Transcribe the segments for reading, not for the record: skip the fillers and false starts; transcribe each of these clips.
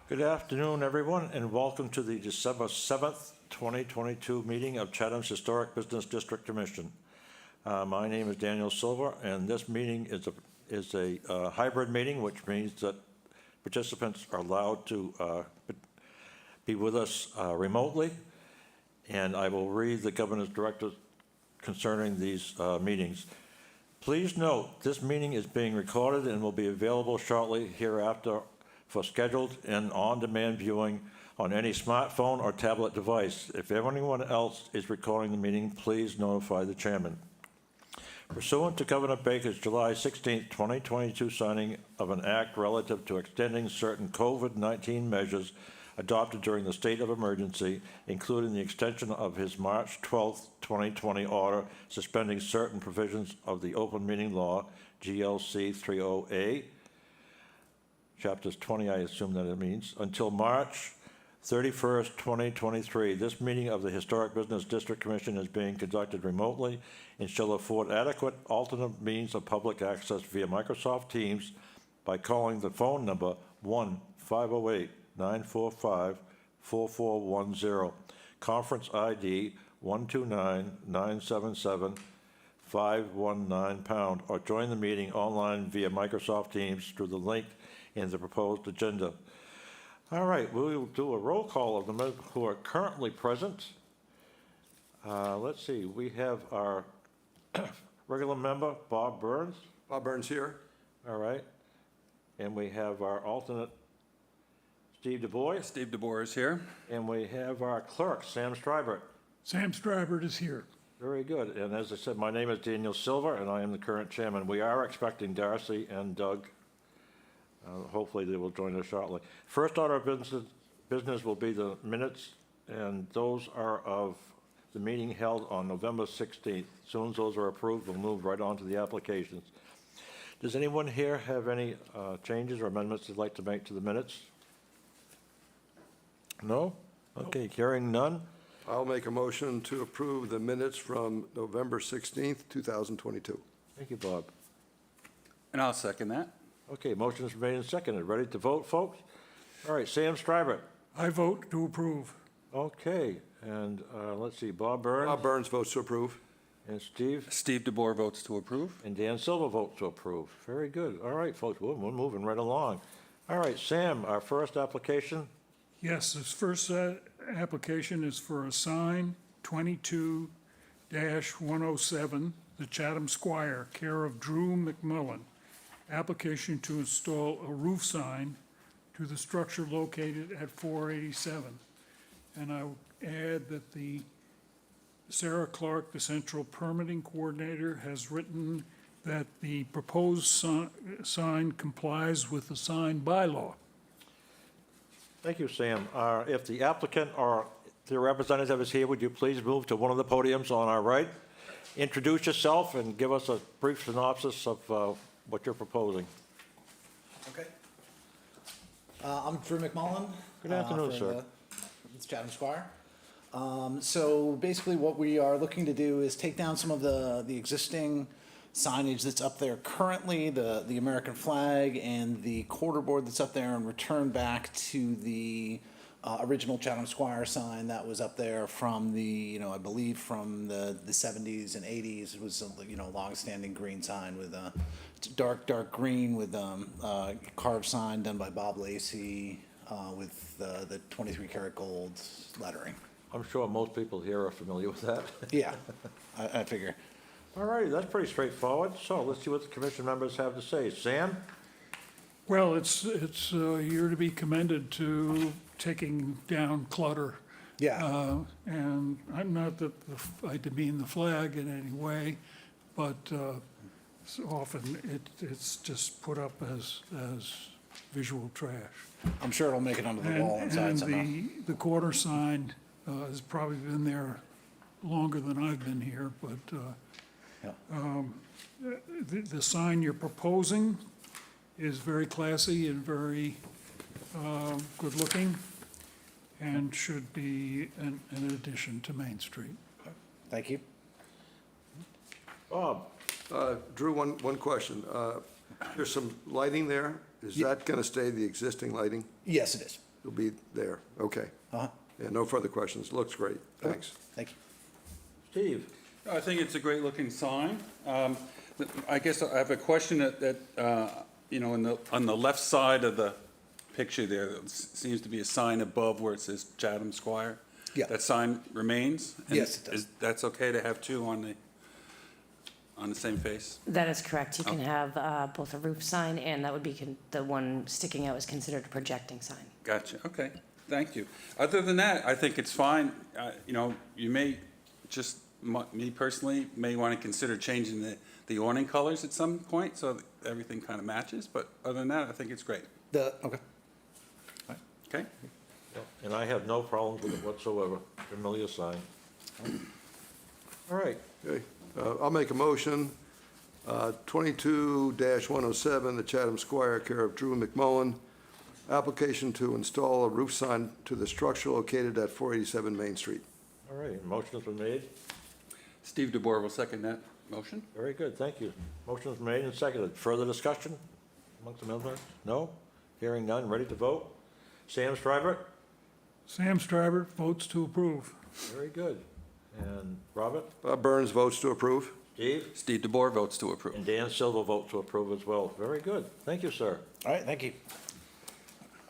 Good afternoon, everyone, and welcome to the December 7th, 2022 meeting of Chatham's Historic Business District Commission. My name is Daniel Silver, and this meeting is a hybrid meeting, which means that participants are allowed to be with us remotely, and I will read the Governor's directive concerning these meetings. Please note, this meeting is being recorded and will be available shortly hereafter for scheduled and on-demand viewing on any smartphone or tablet device. If anyone else is recording the meeting, please notify the chairman. Pursuant to Governor Baker's July 16, 2022 signing of an act relative to extending certain COVID-19 measures adopted during the state of emergency, including the extension of his March 12, 2020 order suspending certain provisions of the open meeting law, GLC 30A, Chapters 20, I assume that it means, until March 31st, 2023. This meeting of the Historic Business District Commission is being conducted remotely and shall afford adequate alternate means of public access via Microsoft Teams by calling the phone number 1-508-945-4410, conference ID 129-977-519#, or join the meeting online via Microsoft Teams through the link in the proposed agenda. All right, we will do a roll call of the members who are currently present. Let's see, we have our regular member, Bob Burns. Bob Burns here. All right. And we have our alternate, Steve DuBois. Steve DuBois is here. And we have our clerk, Sam Stribert. Sam Stribert is here. Very good. And as I said, my name is Daniel Silver, and I am the current chairman. We are expecting Darcy and Doug. Hopefully they will join us shortly. First order of business will be the minutes, and those are of the meeting held on November 16th. As soon as those are approved, we'll move right on to the applications. Does anyone here have any changes or amendments they'd like to make to the minutes? No? Okay, hearing none. I'll make a motion to approve the minutes from November 16th, 2022. Thank you, Bob. And I'll second that. Okay, motion is made and seconded. Ready to vote, folks? All right, Sam Stribert. I vote to approve. Okay, and let's see, Bob Burns. Bob Burns votes to approve. And Steve. Steve DuBois votes to approve. And Dan Silver votes to approve. Very good. All right, folks, we're moving right along. All right, Sam, our first application. Yes, this first application is for a sign 22-107, the Chatham Squire, care of Drew McMillan. Application to install a roof sign to the structure located at 487. And I would add that the Sarah Clark, the central permitting coordinator, has written that the proposed sign complies with the sign bylaw. Thank you, Sam. If the applicant or the representative is here, would you please move to one of the podiums on our right? Introduce yourself and give us a brief synopsis of what you're proposing. Okay. I'm Drew McMullen. Good afternoon, sir. It's Chatham Squire. So basically what we are looking to do is take down some of the existing signage that's up there currently, the American flag and the quarter board that's up there, and return back to the original Chatham Squire sign that was up there from the, I believe from the 70s and 80s. It was a, long-standing green sign with a dark green with carved sign done by Bob Lacey with the 23 karat gold lettering. I'm sure most people here are familiar with that. Yeah, I figure. All righty, that's pretty straightforward. So let's see what the commission members have to say. Sam? Well, it's here to be commended to taking down clutter. Yeah. And I'm not that I demean the flag in any way, but so often it's just put up as visual trash. I'm sure it'll make it onto the wall inside And somehow. the corner sign has probably been there longer than I've been here, but Yeah. the sign you're proposing is very classy and very good-looking and should be an addition to Main Street. Thank you. Bob? Drew, one question. There's some lighting there. Is that going to stay the existing lighting? Yes, it is. It'll be there, okay. Uh-huh. Yeah, no further questions. Looks great. Thanks. Thank you. Steve? I think it's a great-looking sign. I guess I have a question that, you know, on the left side of the picture there, there seems to be a sign above where it says Chatham Squire. Yeah. That sign remains? And Yes, it does. That's okay to have two on the same face? That is correct. You can have both a roof sign, and that would be the one sticking out is considered a projecting sign. Gotcha, okay, thank you. Other than that, I think it's fine. You know, you may, just me personally, may want to consider changing the awning colors at some point, so that everything kind of matches, but other than that, I think it's great. Okay. Okay? And I have no problems with it whatsoever. Familiar sign. All right. Okay, I'll make a motion. 22-107, the Chatham Squire, care of Drew McMullen. Application to install a roof sign to the structure located at 487 Main Street. All right, motion's been made. Steve DeBoer will second that motion. Very good, thank you. Motion's made and seconded. Further discussion amongst the members? No? Hearing none, ready to vote? Sam Stryver? Sam Stryver votes to approve. Very good. And Robert? Bob Burns votes to approve. Steve? Steve DeBoer votes to approve. And Dan Silva votes to approve as well. Very good. Thank you, sir. All right, thank you.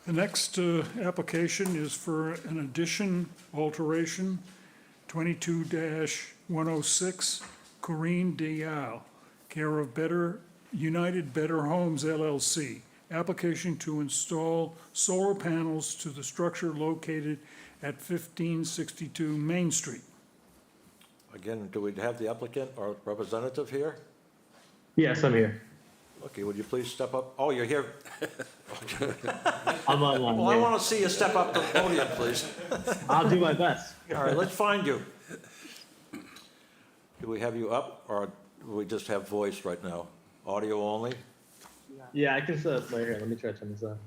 The next application is for an addition alteration, 22-106, Corinne Dial, care of United Better Homes LLC. Application to install solar panels to the structure located at 1562 Main Street. Again, do we have the applicant or representative here? Yes, I'm here. Okay, would you please step up? Oh, you're here. I'm online. Well, I yeah. want to see you step up to the podium, please. I'll do my best. All right, let's find you. Do we have you up, or do we just have voice right now? Audio only? Yeah, I can set right here. Let me try to turn this on.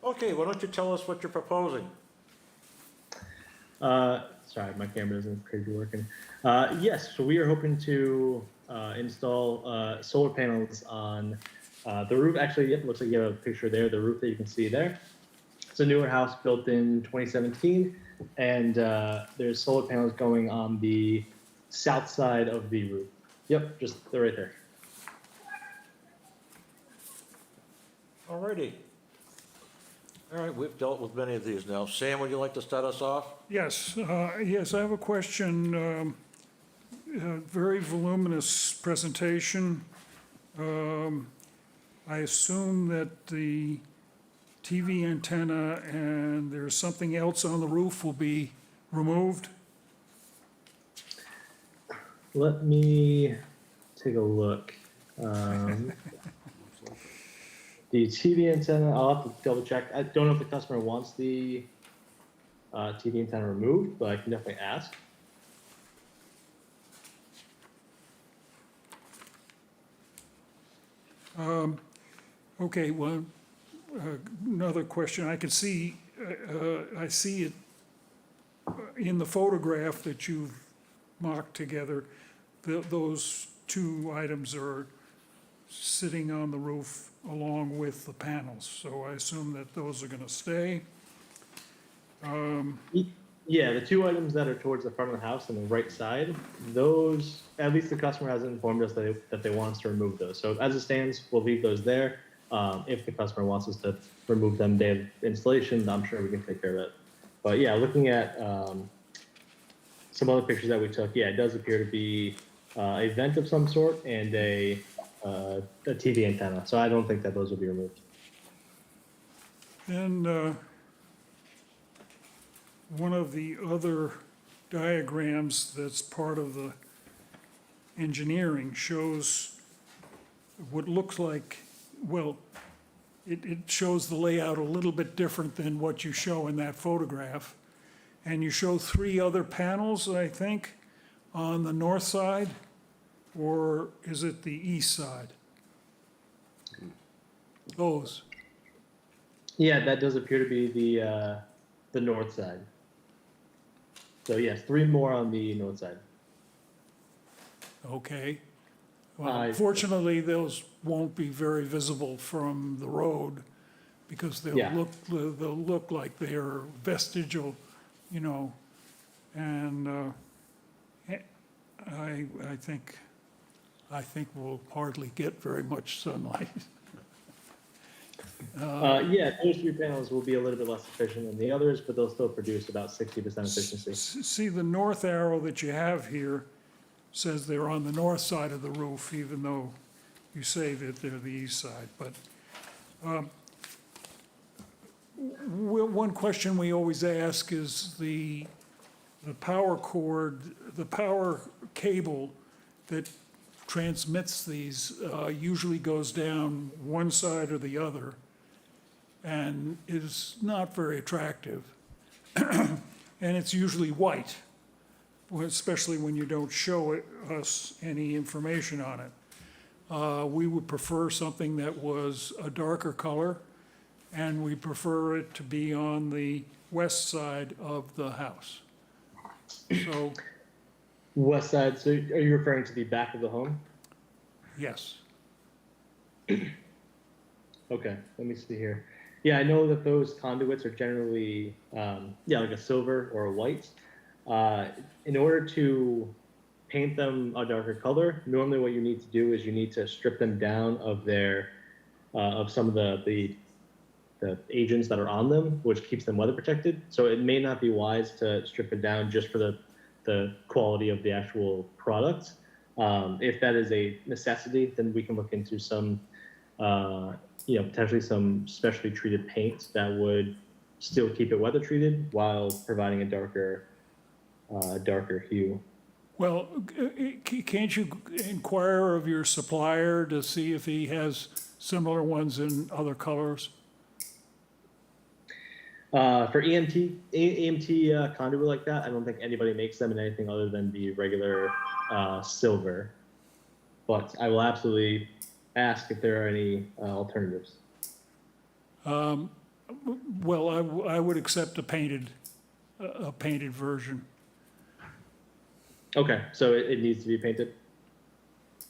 Okay, why don't you tell us what you're proposing? Sorry, my camera isn't crazy working. Yes, so we are hoping to install solar panels on the roof. Actually, yep, looks like you have a picture there, the roof that you can see there. It's a newer house built in 2017, and there's solar panels going on the south side of the roof. Yep, just they're right there. All righty. All right, we've dealt with many of these now. Sam, would you like to start us off? Yes, yes, I have a question. Very voluminous presentation. I assume that the TV antenna and there's something else on the roof will be removed? Let me take a look. The TV antenna, I'll have to double check. I don't know if the customer wants the TV antenna removed, but I can definitely ask. Okay, well, another question. I can see, I see it in the photograph that you've marked together. Those two items are sitting on the roof along with the panels. So I assume that those are gonna stay. Yeah, the two items that are towards the front of the house on the right side, those, at least the customer hasn't informed us that they want us to remove those. So as it stands, we'll leave those there. If the customer wants us to remove them day of installation, I'm sure we can take care of it. But yeah, looking at some other pictures that we took, yeah, it does appear to be a vent of some sort and a TV antenna. So I don't think that those will be removed. And one of the other diagrams that's part of the engineering shows what looks like, well, it shows the layout a little bit different than what you show in that photograph. And you show 3 other panels, I think, on the north side, or is it the east side? Those. Yeah, that does appear to be the north side. So yes, 3 more on the north side. Okay. Well, I- fortunately, those won't be very visible from the road because Yeah. they'll look like they're vestigial, you know, and I think we'll hardly get very much sunlight. Yeah, those 3 panels will be a little bit less efficient than the others, but they'll still produce about 60% efficiency. See, the north arrow that you have here says they're on the north side of the roof, even though you say that they're the east side. But one question we always ask is the power cord, the power cable that transmits these usually goes down one side or the other and is not very attractive. And it's usually white, especially when you don't show us any information on it. We would prefer something that was a darker color, and we prefer it to be on the west side of the house. So, West side, so are you referring to the back of the home? yes. Okay, let me see here. Yeah, I know that those conduits are generally, like a silver or a white. In order to paint them a darker color, normally what you need to do is you need to strip them down of their, of some of the agents that are on them, which keeps them weather protected. So it may not be wise to strip it down just for the quality of the actual product. If that is a necessity, then we can look into some, potentially some specially treated paint that would still keep it weather treated while providing a darker hue. Well, can't you inquire of your supplier to see if he has similar ones in other colors? For AMT conduit like that, I don't think anybody makes them in anything other than the regular silver. But I will absolutely ask if there are any alternatives. Well, I would accept a painted version. Okay, so it needs to be painted.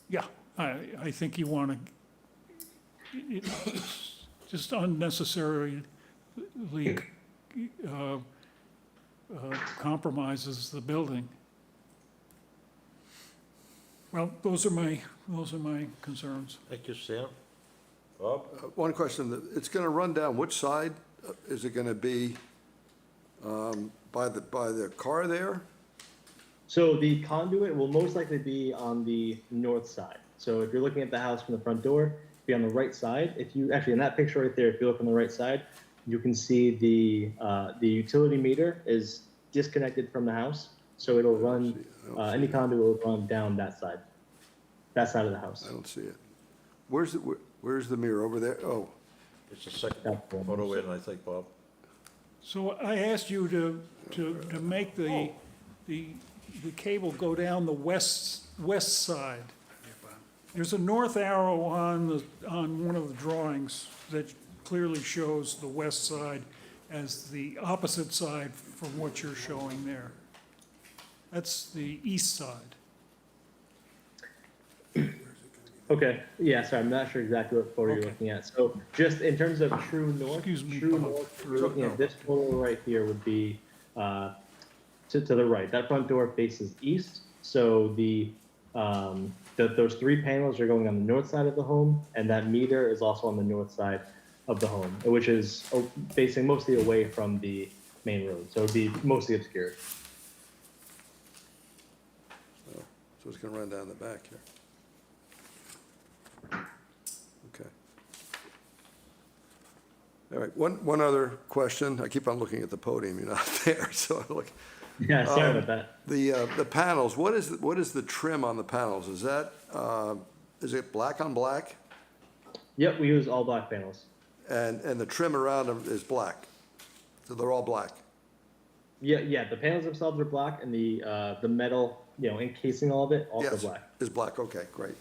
Yeah, I think you want to, it's just unnecessarily compromises the building. Well, those are my concerns. Thank you, Sam. Bob? One question, it's going to run down which side? Is it going to be by the car there? So the conduit will most likely be on the north side. So if you're looking at the house from the front door, be on the right side. If you actually in that picture right there, if you look on the right side, you can see the utility meter is disconnected from the house, so it'll run any conduit will run down that side of the house. I don't see it. Where's the mirror? Over there? Oh, It's the second That's one. photo in, I think, Bob. So I asked you to make the cable go down the west side. There's a north arrow on one of the drawings that clearly shows the west side as the opposite side from what you're showing there. That's the east side. Okay, yeah, sorry, I'm not sure exactly what photo you're Okay. looking at. So just in terms of true north, Excuse me, true Bob, north, if you're looking at this photo right here would be to the right. That front door faces east, so those 3 panels are going on the north side of the home, and that meter is also on the north side of the home, which is facing mostly away from the main road, so it would be mostly obscured. so it's going to run down the back here. Okay. All right, one other question. I keep on looking at the podium, you're not there, so I look. Yeah, sorry about that. The panels, what is the trim on the panels? Is that, is it black on black? Yep, we use all black panels. And the trim around them is black? So they're all black? Yeah, the panels themselves are black, and the metal, encasing all of it, also Yes, black. is black, okay, great.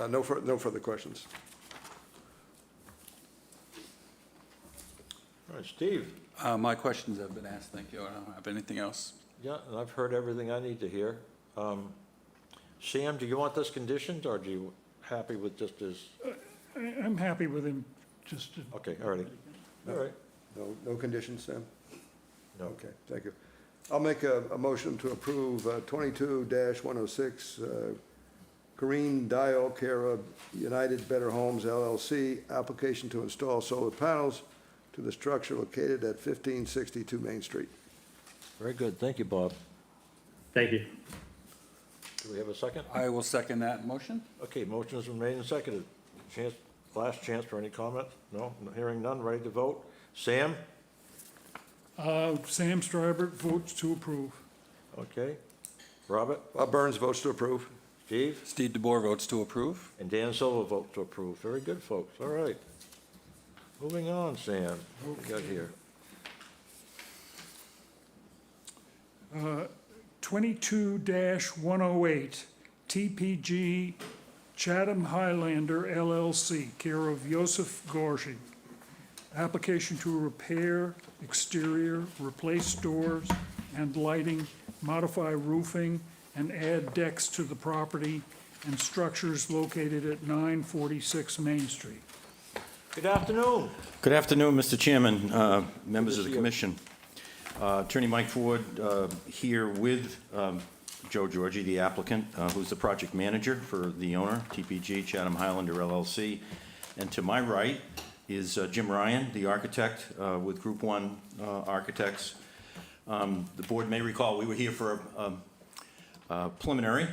No further questions. All right, Steve? My questions have been asked, thank you. I don't have anything else. Yeah, and I've heard everything I need to hear. Sam, do you want this conditioned, or do you happy with just as, I'm happy with him, just to okay, all righty. All right. No conditions, Sam? No. Okay, thank you. I'll make a motion to approve 22-106, Green Dial, care of United Better Homes LLC, application to install solar panels to the structure located at 1562 Main Street. Very good, thank you, Bob. Thank you. Do we have a second? I will second that motion. Okay, motion has been made and seconded. Last chance for any comment? No, hearing none, ready to vote? Sam? Sam Stryber votes to approve. Okay. Robert? Bob Burns votes to approve. Steve? Steve DeBoer votes to approve. And Dan Silva votes to approve. Very good, folks. All right. Moving on, Sam. What we got here? 22-108, TPG Chatham Highlander LLC, care of Yosef Gorshi. Application to repair exterior, replace doors and lighting, modify roofing, and add decks to the property and structures located at 946 Main Street. Good afternoon. Good afternoon, Mr. Chairman, members Good to of the see you. commission. Attorney Mike Ford here with Joe Georgie, the applicant, who's the project manager for the owner, TPG Chatham Highlander LLC. And to my right is Jim Ryan, the architect with Group 1 Architects. The board may recall we were here for a preliminary,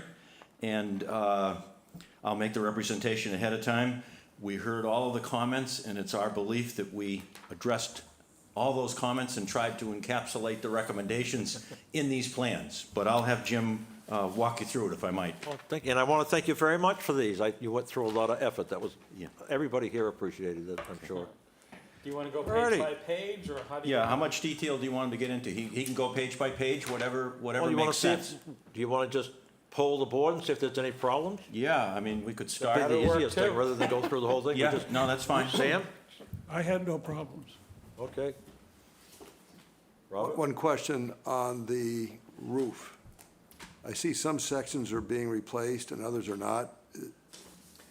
and I'll make the representation ahead of time. We heard all of the comments, and it's our belief that we addressed all those comments and tried to encapsulate the recommendations in these plans. But I'll have Jim walk you through it, if I might. Well, thank you, and I want to thank you very much for these. You went through a lot of effort. That was, Yeah. everybody here appreciated it, I'm sure. Do you want to go Alrighty. page by page, or how do you? Yeah, how much detail do you want him to get into? He can go page by page, whatever Well, you wanna makes see if- sense. Do you want to just poll the board and see if there's any problems? Yeah, I mean, we could That'd start. be the That'll work, easiest thing, too. rather than go through the whole thing. We Yeah, just- no, that's fine. Sam? I had no problems. Okay. Robert? One question on the roof. I see some sections are being replaced and others are not.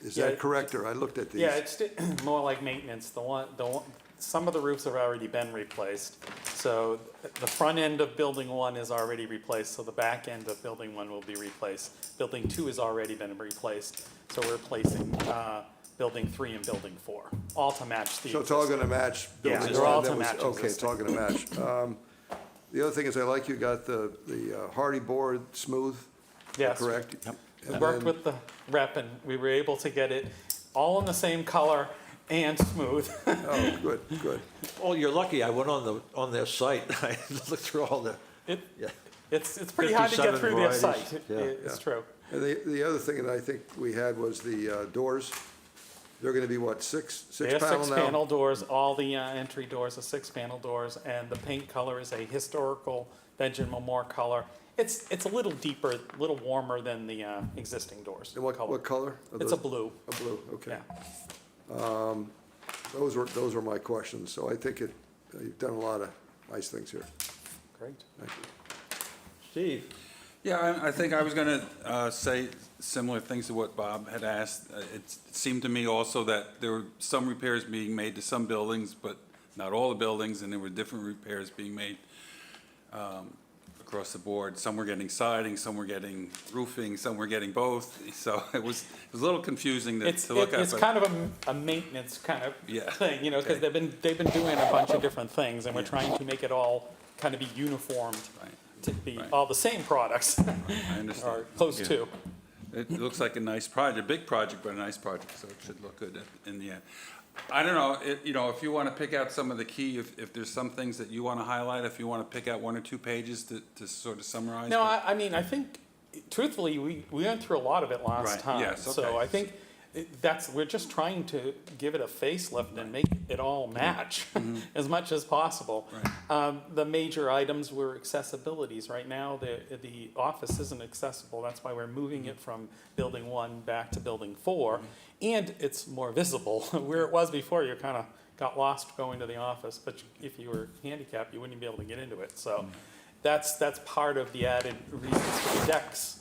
Is Yeah, that correct, or I looked at these? Yeah, it's more like maintenance. Some of the roofs have already been replaced. So the front end of building 1 is already replaced, so the back end of building 1 will be replaced. Building 2 has already been replaced, so we're replacing building 3 and building 4, all to match the. So it's all existing. going to match? Yeah, building they're all one to that was- match Okay, it's all going to match. The other thing is I like you got the hardy board smooth, Yes. correct? We And worked then- with the rep and we were able to get it all in the same color and smooth. Oh, good, good. Oh, you're lucky. I went on their site. I looked through all the, It, yeah. it's pretty hard to get 57 through their varieties. site. Yeah. It's true. And the other thing that I think we had was the doors. They're going to be what, six They have panel now? 6-panel doors, all the entry doors are 6-panel doors, and the paint color is a historical Benjamin Moore color. It's a little deeper, a little warmer than the existing doors. And what color? Are It's a those? blue, A blue, okay. yeah. Those were my questions, so I think you've done a lot of nice things here. Great. Thank you. Steve? Yeah, I think I was going to say similar things to what Bob had asked. It seemed to me also that there were some repairs being made to some buildings, but not all the buildings, and there were different repairs being made across the board. Some were getting siding, some were getting roofing, some were getting both. So it was a little confusing to look at. It's but- kind of a maintenance kind of Yeah. thing, because Okay. they've been doing a bunch of different things, and we're trying to make it all kind of be uniformed Right. to be Right. all the same products, I understand. or close Yeah. to. It looks like a nice project, big project, but a nice project, so it should look good in the end. I don't know, if you want to pick out some of the key, if there's some things that you want to highlight, if you want to pick out 1 or 2 pages to sort of summarize. No, I mean, I think, truthfully, we went through a lot of it last Right, time. yes, So okay. I think we're just trying to give it a facelift and make it all match as much as possible. Right. The major items were accessibilities. Right now, the office isn't accessible. That's why we're moving it from building 1 back to building 4. And it's more visible. Where it was before, you kind of got lost going to the office, but if you were handicapped, you wouldn't be able to get into it. So that's part of the added reasons for the decks.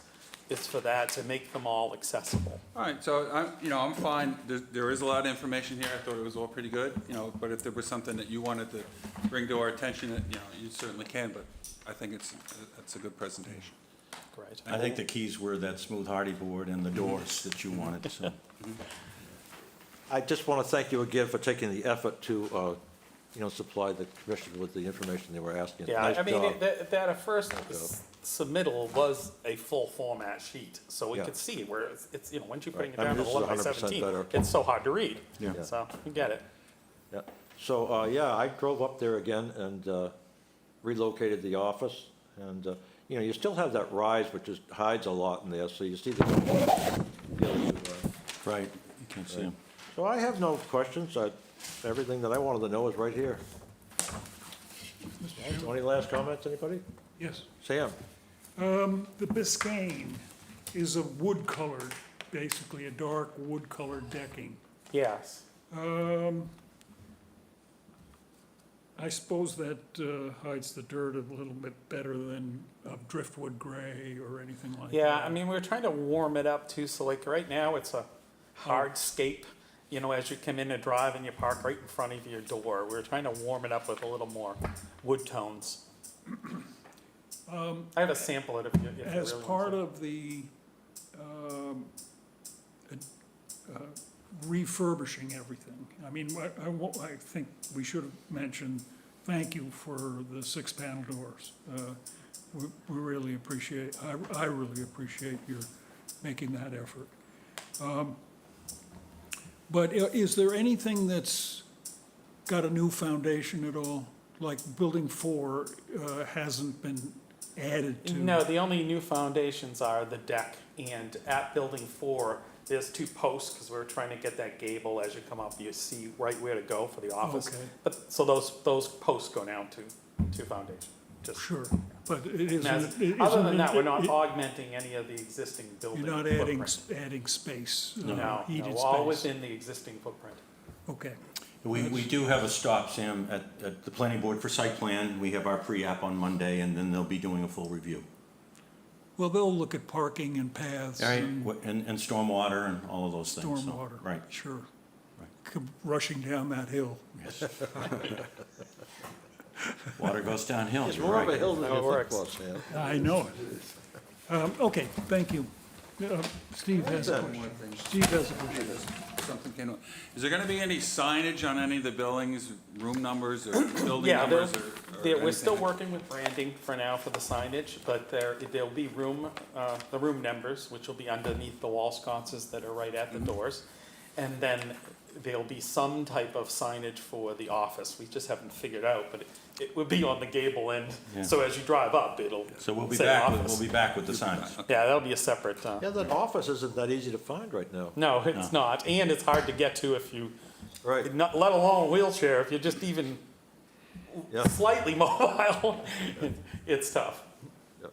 It's for that, to make them all accessible. All right, so I'm fine. There is a lot of information here. I thought it was all pretty good, but if there was something that you wanted to bring to our attention, you certainly can, but I think it's a good presentation. Great. I think the keys were that smooth hardy board and the doors that you wanted, so. I just want to thank you again for taking the effort to, supply the commission with the information they were asking. Yeah, Nice I mean, job. that first Nice job. submittal was a full format sheet, so we Yeah. could see where it's once you're putting it Right. I down mean, to this is 11 by 100% 17, better. it's so hard to read. Yeah. So, you get it. Yeah. So, I drove up there again and relocated the office. And, you still have that rise, which hides a lot in there, so you see the other two, Right, you can see them. So I have no questions. Everything that I wanted to know is right here. Any last comments, anybody? Yes. Sam? The Biscayne is a wood-colored, basically a dark wood-colored decking. Yes. I suppose that hides the dirt a little bit better than a driftwood gray or anything like that. Yeah, I mean, we're trying to warm it up too, so like right now, it's a hardscape. As you come in and drive and you park right in front of your door. We're trying to warm it up with a little more wood tones. I have a sample of it if you As really part want of the refurbishing everything, I mean, I think we should have mentioned, thank you for the 6-panel doors. We really appreciate, I really appreciate your making that effort. But is there anything that's got a new foundation at all? Like Building 4 hasn't been added to? No, the only new foundations are the deck, and at Building 4, there's 2 posts, because we're trying to get that gable as you come up, you see right where to go for the office. Okay. But, so those posts go down to foundation. Just- Sure, but it and isn't. that's- it Other isn't- than that, we're it- not it- augmenting any of the existing building You're not footprint. adding space, No, heated all space. within the existing footprint. Okay, We do have a stop, Sam, at the planning board for site plan. We have our pre-app on Monday, and then they'll be doing a full review. well, they'll look at parking and paths and And stormwater and all of those things. so, stormwater. Right. Sure. Come rushing down that hill. Yes. Water goes downhill, It's you're more of a right. hill than How it you think works. was, Sam. I know it. Okay, thank you. Steve has a question. Steve has a question. Something came up. Is there gonna be any signage on any of the buildings, room numbers or building Yeah, numbers we're still anything? working with branding for now for the signage, but there'll be the room numbers, which will be underneath the wall sconces that are right at the doors. And then there'll be some type of signage for the office. We just haven't figured out, but it will be on the gable end. Yeah. So as you drive up, it'll So we'll be say back, office. we'll be back with the signs. Yeah, that'll be a separate, Yeah, that office isn't that easy to find right now. no, it's not. And it's hard to get to if you, Right. not, let alone a wheelchair, if you're just even Yeah. slightly mobile, it's tough. Yep.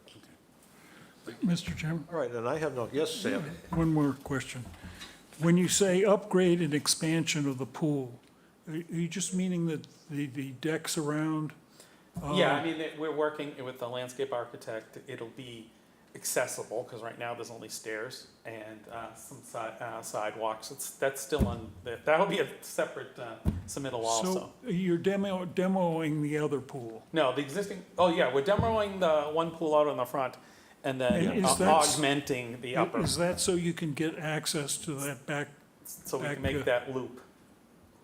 Mr. Chairman, All right, and I have no, yes, Sam? one more question. When you say upgrade and expansion of the pool, are you just meaning that the decks around? Yeah, I mean, we're working with the landscape architect. It'll be accessible, because right now there's only stairs and some sidewalks. That's still on, that'll be a separate submittal also. So you're demoing the other pool? No, the existing, oh yeah, we're demoing the one pool out on the front and then And is that- augmenting the upper, Is that so you can get access to that back? so we back, can make that loop.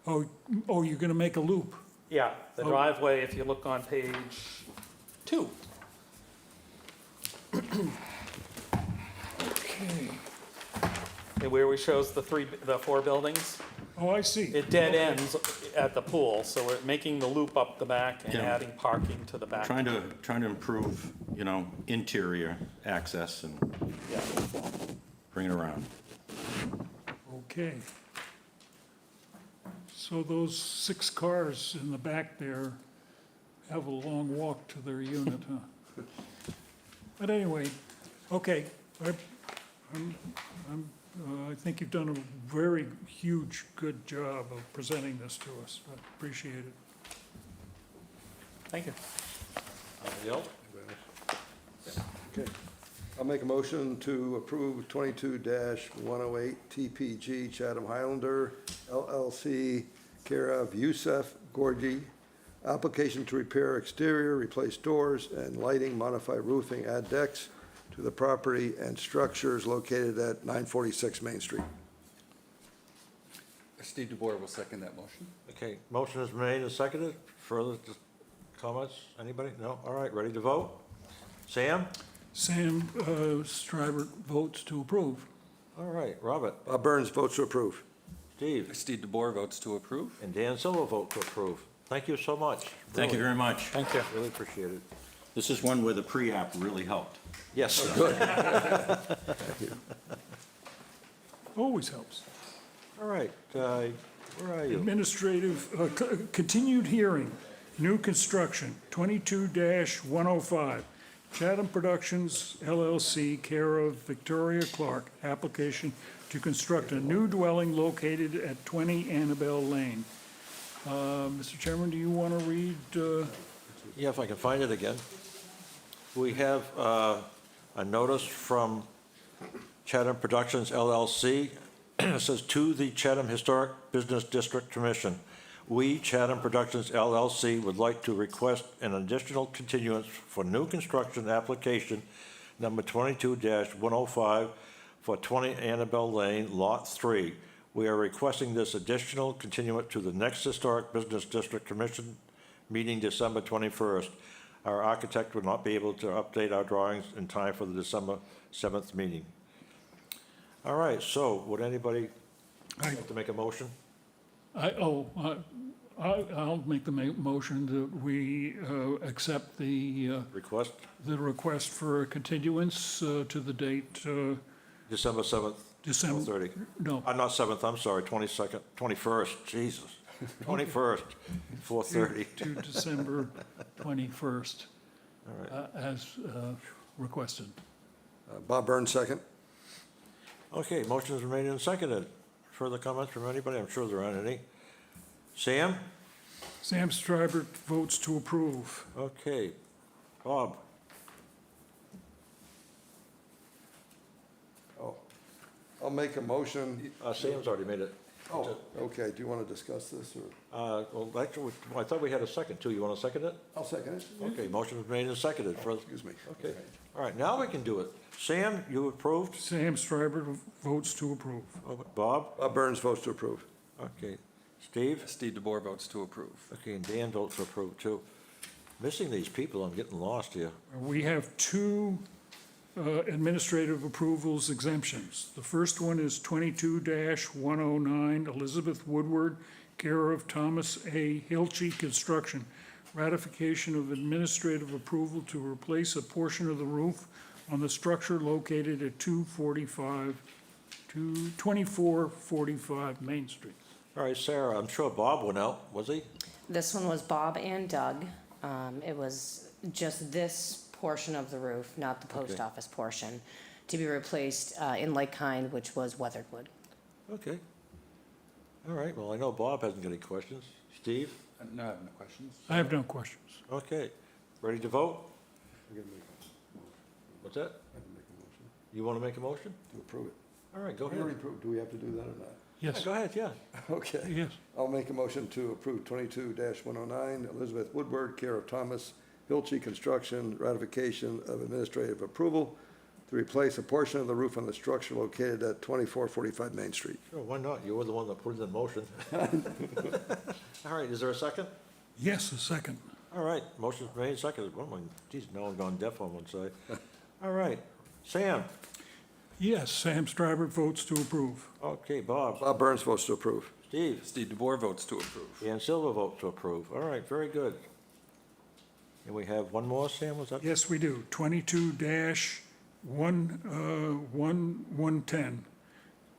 Oh, you're gonna make a loop? Yeah, the Oh. driveway, if you look on page 2. Okay. where we shows the four buildings, Oh, I see. it dead ends at the pool, so we're making the loop up the back and Yeah. adding parking to the back. Trying to improve, interior access and bring it around. Okay. So those 6 cars in the back there have a long walk to their unit, huh? But anyway, okay, I think you've done a very huge, good job of presenting this to us. I appreciate it. Thank you. Anybody else? Okay. I'll make a motion to approve 22-108 TPG Chatham Highlander LLC, care of Yusef Gorgi. Application to repair exterior, replace doors and lighting, modify roofing, add decks to the property and structures located at 946 Main Street. Steve DeBoer will second that motion. Okay, motion is made and seconded. Further comments? Anybody? No? All right, ready to vote? Sam? Sam Stryber votes to approve. All right, Robert? Bob Burns votes to approve. Steve? Steve DeBoer votes to approve. And Dan Silva vote to approve. Thank you so much. Thank you very much. Thank you. Really appreciate it. This is one where the pre-app really helped. Yes. Good. Always helps. All right, where are you? Administrative, continued hearing, new construction, 22-105, Chatham Productions LLC, care of Victoria Clark, application to construct a new dwelling located at 20 Annabelle Lane. Mr. Chairman, do you want to read? Yeah, if I can find it again. We have a notice from Chatham Productions LLC. It says, "To the Chatham Historic Business District Commission, we, Chatham Productions LLC, would like to request an additional continuance for new construction application number 22-105 for 20 Annabelle Lane, Lot 3. We are requesting this additional continuance to the next Historic Business District Commission meeting December 21st. Our architect would not be able to update our drawings in time for the December 7th meeting." All right, so would anybody like to make a motion? I'll make the motion that we accept the Request request for a continuance to the date, December 7th, December, 4:30. no, Not 7th, I'm sorry, 22nd, 21st, Jesus. 21st, 4:30. to December 21st, All right. as requested. Bob Burns, second. Okay, motion is made and seconded. Further comments from anybody? I'm sure there aren't any. Sam? Sam Stryber votes to approve. Okay. Bob? Oh, I'll make a motion. Sam's already made it. Oh, okay. Do you want to discuss this, or? Well, actually, I thought we had a second too. You want to second it? I'll second it. Okay, motion is made and seconded. Further- Excuse me. Okay, all right, now we can do it. Sam, you approved? Sam Stryber votes to approve. Bob? Bob Burns votes to approve. Okay. Steve? Steve DeBoer votes to approve. Okay, and Dan votes to approve too. Missing these people, I'm getting lost here. We have 2 administrative approvals exemptions. The first one is 22-109 Elizabeth Woodward, care of Thomas A. Hilchey Construction. Ratification of administrative approval to replace a portion of the roof on the structure located at 2445 Main Street. All right, Sarah, I'm sure Bob went out, was he? This one was Bob and Doug. It was just this portion of the roof, not the post Okay. office portion, to be replaced in like kind, which was weathered wood. Okay. All right, well, I know Bob hasn't got any questions. Steve? No, I have no questions. I have no questions. Okay, ready to vote? What's that? You want to make a motion? To approve it. All right, go We already ahead. approved. Do we have to do that or not? Yes, Yeah, go ahead, yeah. Okay. yes. I'll make a motion to approve 22-109 Elizabeth Woodward, care of Thomas Hilchey Construction, ratification of administrative approval to replace a portion of the roof on the structure located at 2445 Main Street. Sure, why not? You were the one that put it in motion. All right, is there a second? Yes, a second. All right, motion's made, seconded. Geez, now I'm gone deaf on one side. All right, Sam? Yes, Sam Stryber votes to approve. Okay, Bob. Bob Burns votes to approve. Steve. Steve DeBoer votes to approve. Dan Silva votes to approve. All right, very good. And we have one more, Sam, was that? Yes, we do. 22-110.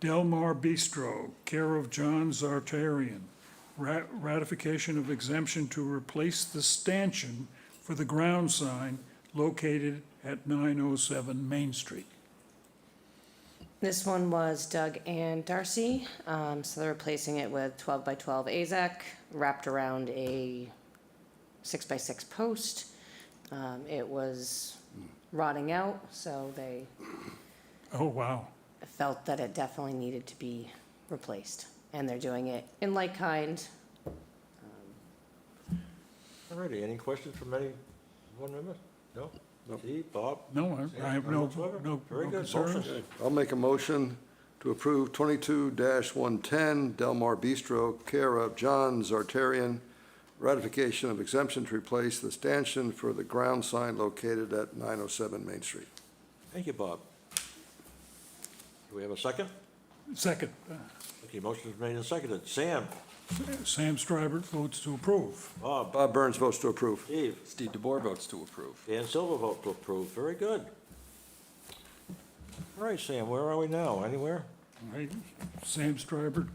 Delmar Bistro, care of John Zartarian. Ratification of exemption to replace the stanchion for the ground sign located at 907 Main Street. This one was Doug and Darcy, so they're replacing it with 12 by 12 AZAC wrapped around a 6 by 6 post. It was rotting out, so they Oh, wow. felt that it definitely needed to be replaced. And they're doing it in like kind. All righty, any questions from anyone member? No? Steve, Bob? No, I have None no, whatsoever? no Very no good. concerns. Motion. I'll make a motion to approve 22-110 Delmar Bistro, care of John Zartarian, ratification of exemption to replace the stanchion for the ground sign located at 907 Main Street. Thank you, Bob. Do we have a second? Second, Okay, motion is made and seconded. Sam, Sam Stryber votes to approve. Bob, Bob Burns votes to approve. Steve, Steve DeBoer votes to approve. Dan Silva vote to approve. Very good. All right, Sam, where are we now? Anywhere? All right, Sam Stryber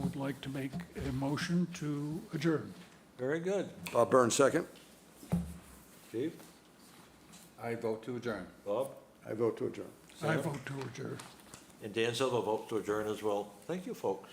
would like to make a motion to adjourn. Very good. Bob Burns, second. Steve, I vote to adjourn. Bob, I vote to adjourn. I vote to adjourn. and Dan Silva votes to adjourn as well. Thank you, folks.